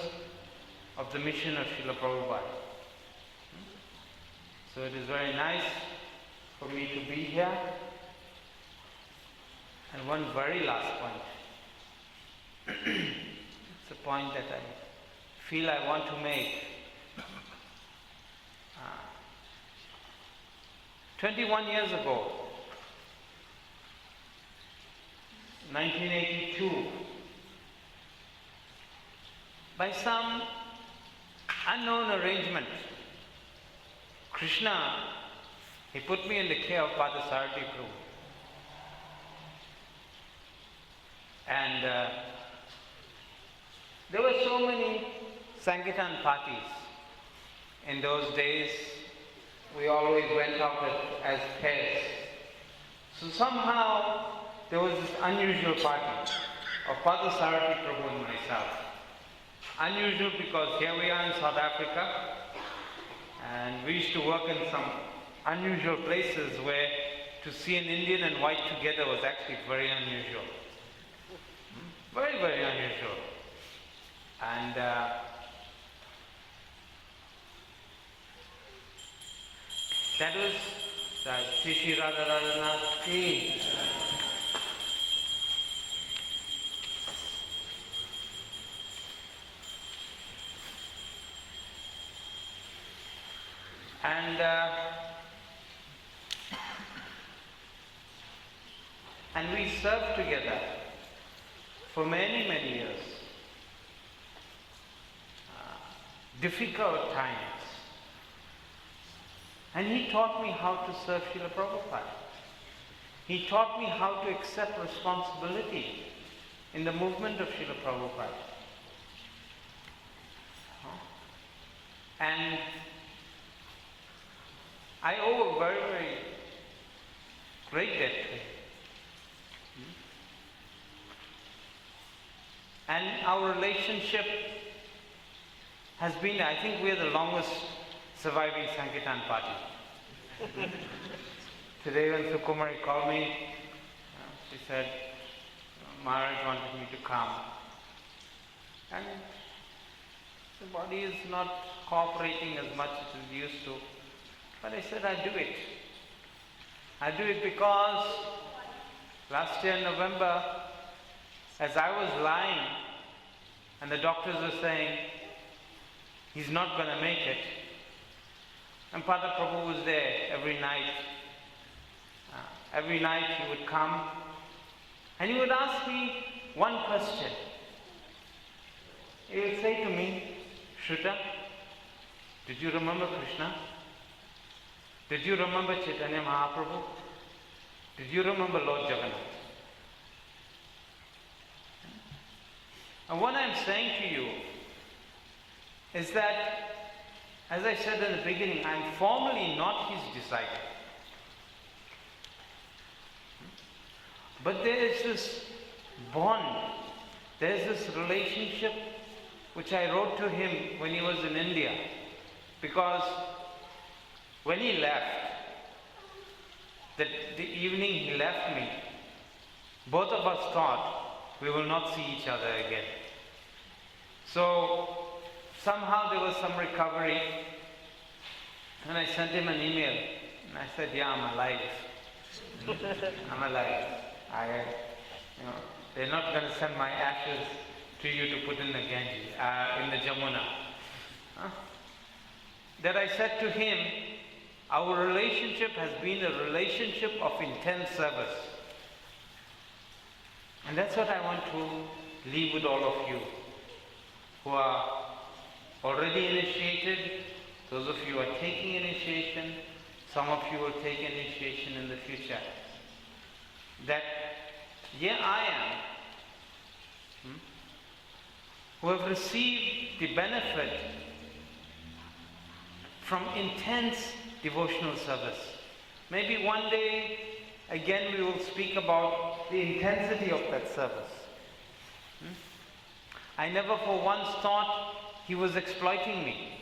of the mission of Srila Prabhupada. So it is very nice for me to be here. And one very last point. It's a point that I feel I want to make. 21 years ago, 1982, by some unknown arrangement, Krishna, he put me in the care of Father Sarati Prabhu. And there were so many Sankirtan parties. In those days, we always went out as pairs. So somehow, there was this unusual party of Father Sarati Prabhu and myself. Unusual because here we are in South Africa, and we used to work in some unusual places where to see an Indian and white together was actually very unusual. Very, very unusual. And that was Shri Radha Radhanath Ki. And we served together for many, many years. Difficult times. And he taught me how to serve Srila Prabhupada. He taught me how to accept responsibility in the movement of Srila Prabhupada. And I owe a very, very great debt to him. And our relationship has been, I think we are the longest surviving Sankirtan party. Today when Sukumari called me, she said, Maharaj wanted me to come. And the body is not cooperating as much as it used to. But I said, I do it. I do it because last year in November, as I was lying, and the doctors were saying, he's not going to make it. And Father Prabhu was there every night. Every night he would come, and he would ask me one question. He would say to me, Sruta, did you remember Krishna? Did you remember Chaitanya Mahaprabhu? Did you remember Lord Jagannath? And what I'm saying to you is that, as I said in the beginning, I'm formally not his disciple. But there is this bond, there is this relationship which I wrote to him when he was in India. Because when he left, the evening he left me, both of us thought we will not see each other again. So somehow there was some recovery, and I sent him an email, and I said, yeah, I'm alive. I'm alive. They're not going to send my ashes to you to put in the Ganges, in the Jamuna. That I said to him, our relationship has been a relationship of intense service. And that's what I want to leave with all of you who are already initiated, those of you who are taking initiation, some of you will take initiation in the future. That here I am, who have received the benefit from intense devotional service. Maybe one day again we will speak about the intensity of that service. I never for once thought he was exploiting me.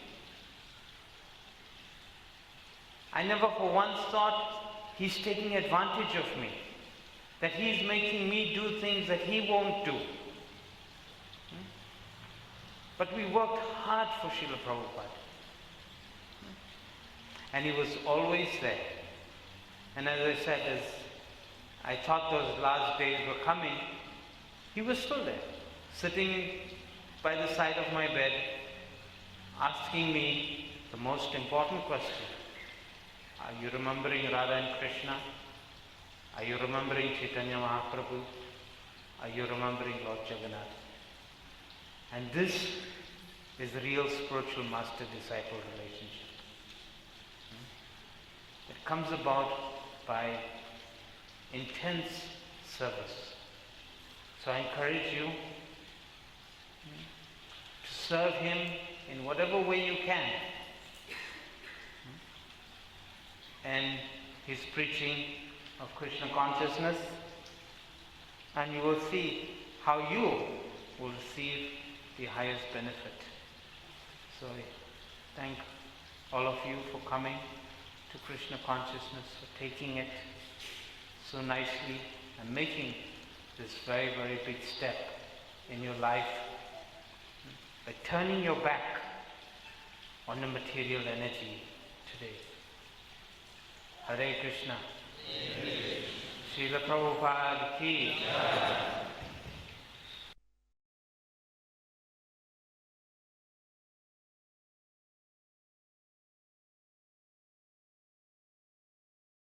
I never for once thought he's taking advantage of me, that he's making me do things that he won't do. But we worked hard for Srila Prabhupada. And he was always there. And as I said, I thought those last days were coming, he was still there, sitting by the side of my bed, asking me the most important question. Are you remembering Radha and Krishna? Are you remembering Chaitanya Mahaprabhu? Are you remembering Lord Jagannath? And this is the real spiritual master-disciple relationship. It comes about by intense service. So I encourage you to serve him in whatever way you can. And he's preaching of Krishna consciousness, and you will see how you will receive the highest benefit. So I thank all of you for coming to Krishna consciousness, for taking it so nicely and making this very, very big step in your life by turning your back on the material energy today. Hare Krishna. Srila Prabhupada ki.